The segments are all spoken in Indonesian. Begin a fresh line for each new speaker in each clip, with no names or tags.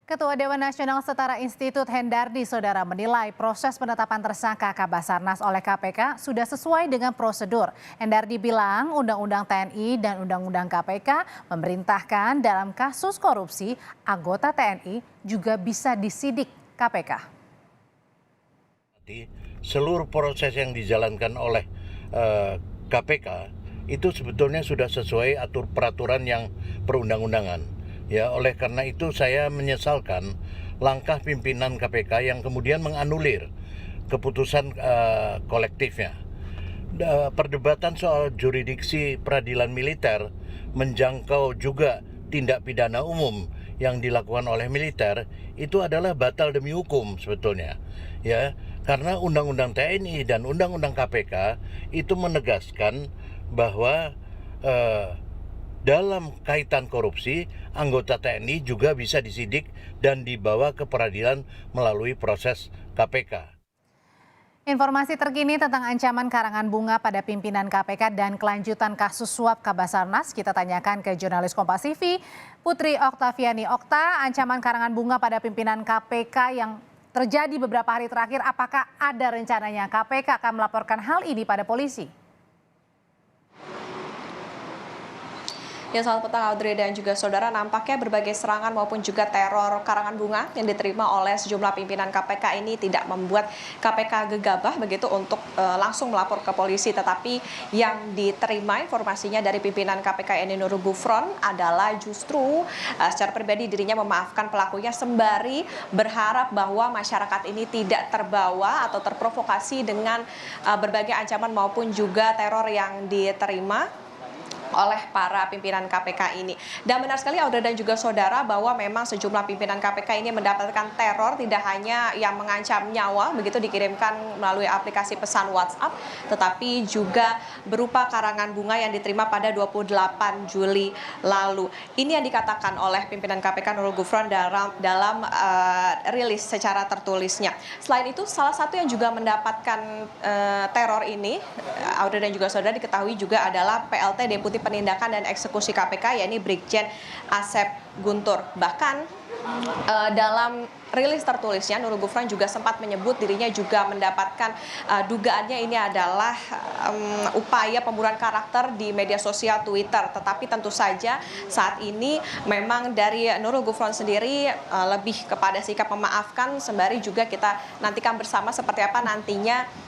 Ketua Dewan Nasional Setara Institut Hendardi Sodara menilai proses penetapan tersangka Kabasarnas oleh KPK sudah sesuai dengan prosedur. Hendardi bilang Undang-Undang TNI dan Undang-Undang KPK memerintahkan dalam kasus korupsi anggota TNI juga bisa disidik KPK.
Seluruh proses yang dijalankan oleh KPK itu sebetulnya sudah sesuai atur peraturan yang perundang-undangan. Ya, oleh karena itu saya menyesalkan langkah pimpinan KPK yang kemudian menganulir keputusan kolektifnya. Perdebatan soal jurisdiksi peradilan militer menjangkau juga tindak pidana umum yang dilakukan oleh militer itu adalah batal demi hukum sebetulnya. Ya, karena Undang-Undang TNI dan Undang-Undang KPK itu menegaskan bahwa dalam kaitan korupsi, anggota TNI juga bisa disidik dan dibawa ke peradilan melalui proses KPK.
Informasi terkini tentang ancaman karangan bunga pada pimpinan KPK dan kelanjutan kasus suap Kabasarnas kita tanyakan ke jurnalis Kompas TV, Putri Oktaviani. Okta, ancaman karangan bunga pada pimpinan KPK yang terjadi beberapa hari terakhir, apakah ada rencananya KPK akan melaporkan hal ini pada polisi?
Ya, selamat petang Audrey dan juga saudara. Nampaknya berbagai serangan maupun juga teror karangan bunga yang diterima oleh sejumlah pimpinan KPK ini tidak membuat KPK gegabah begitu untuk langsung melapor ke polisi. Tetapi yang diterima informasinya dari pimpinan KPK Eni Nurul Gufron adalah justru secara pribadi dirinya memaafkan pelakunya sembari berharap bahwa masyarakat ini tidak terbawa atau terprovokasi dengan berbagai ancaman maupun juga teror yang diterima oleh para pimpinan KPK ini. Dan benar sekali Audrey dan juga saudara bahwa memang sejumlah pimpinan KPK ini mendapatkan teror tidak hanya yang mengancam nyawa begitu dikirimkan melalui aplikasi pesan WhatsApp, tetapi juga berupa karangan bunga yang diterima pada 28 Juli lalu. Ini yang dikatakan oleh pimpinan KPK Nurul Gufron dalam rilis secara tertulisnya. Selain itu salah satu yang juga mendapatkan teror ini Audrey dan juga saudara diketahui juga adalah PLT Deputi Penindakan dan Eksekusi KPK yakni Brigjen Asep Guntur. Bahkan dalam rilis tertulisnya Nurul Gufron juga sempat menyebut dirinya juga mendapatkan dugaannya ini adalah upaya pembunuhan karakter di media sosial Twitter. Tetapi tentu saja saat ini memang dari Nurul Gufron sendiri lebih kepada sikap memaafkan, sembari juga kita nantikan bersama seperti apa nantinya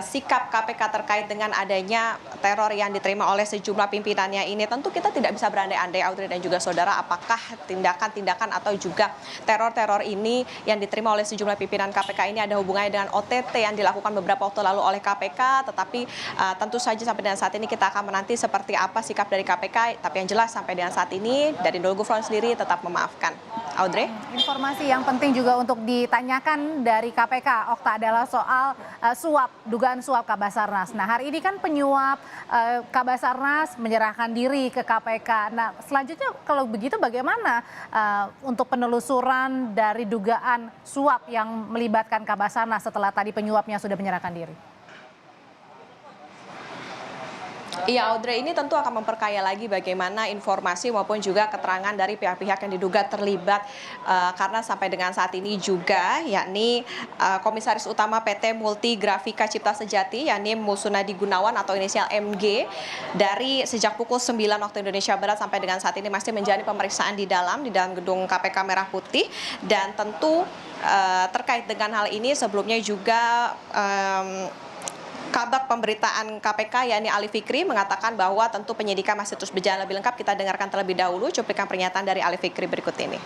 sikap KPK terkait dengan adanya teror yang diterima oleh sejumlah pimpinannya ini. Tentu kita tidak bisa berandai-andai Audrey dan juga saudara apakah tindakan-tindakan atau juga teror-teror ini yang diterima oleh sejumlah pimpinan KPK ini ada hubungannya dengan OTT yang dilakukan beberapa waktu lalu oleh KPK. Tetapi tentu saja sampai dengan saat ini kita akan menanti seperti apa sikap dari KPK. Tapi yang jelas sampai dengan saat ini dari Nurul Gufron sendiri tetap memaafkan. Audrey?
Informasi yang penting juga untuk ditanyakan dari KPK, Okta, adalah soal dugaan suap Kabasarnas. Nah, hari ini kan penyuap Kabasarnas menyerahkan diri ke KPK. Nah, selanjutnya kalau begitu bagaimana untuk penelusuran dari dugaan suap yang melibatkan Kabasarnas setelah tadi penyuapnya sudah menyerahkan diri?
Iya Audrey, ini tentu akan memperkaya lagi bagaimana informasi maupun juga keterangan dari pihak-pihak yang diduga terlibat karena sampai dengan saat ini juga yakni Komisaris Utama PT Multi Grafika Cipta Sejati yakni Musunadi Gunawan atau inisial MG dari sejak pukul 9 waktu Indonesia Barat sampai dengan saat ini masih menjalani pemeriksaan di dalam gedung KPK Merah Putih. Dan tentu terkait dengan hal ini sebelumnya juga Kabag Pemberitaan KPK yakni Ali Fikri mengatakan bahwa tentu penyidikan masih terus berjalan lebih lengkap. Kita dengarkan terlebih dahulu cuplikan pernyataan dari Ali Fikri berikut ini.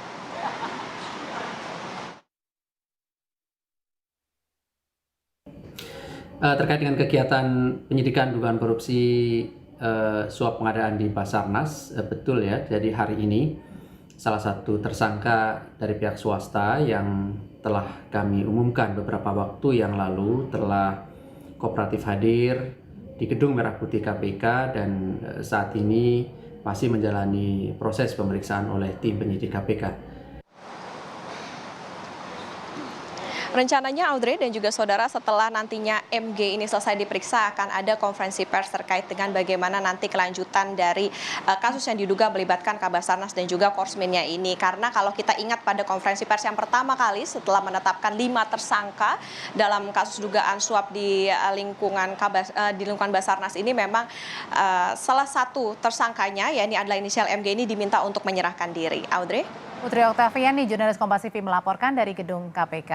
Terkait dengan kegiatan penyidikan dugaan korupsi suap pengadaan di Basarnas, betul ya. Jadi hari ini salah satu tersangka dari pihak swasta yang telah kami umumkan beberapa waktu yang lalu telah kooperatif hadir di Gedung Merah Putih KPK dan saat ini masih menjalani proses pemeriksaan oleh tim penyidik KPK.
Rencananya Audrey dan juga saudara setelah nantinya MG ini selesai diperiksa akan ada konferensi pers terkait dengan bagaimana nanti kelanjutan dari kasus yang diduga melibatkan Kabasarnas dan juga Korsminnya ini. Karena kalau kita ingat pada konferensi pers yang pertama kali setelah menetapkan 5 tersangka dalam kasus dugaan suap di lingkungan Basarnas ini, memang salah satu tersangkanya yakni adalah inisial MG ini diminta untuk menyerahkan diri. Audrey?
Putri Oktaviani, jurnalis Kompas TV melaporkan dari gedung KPK.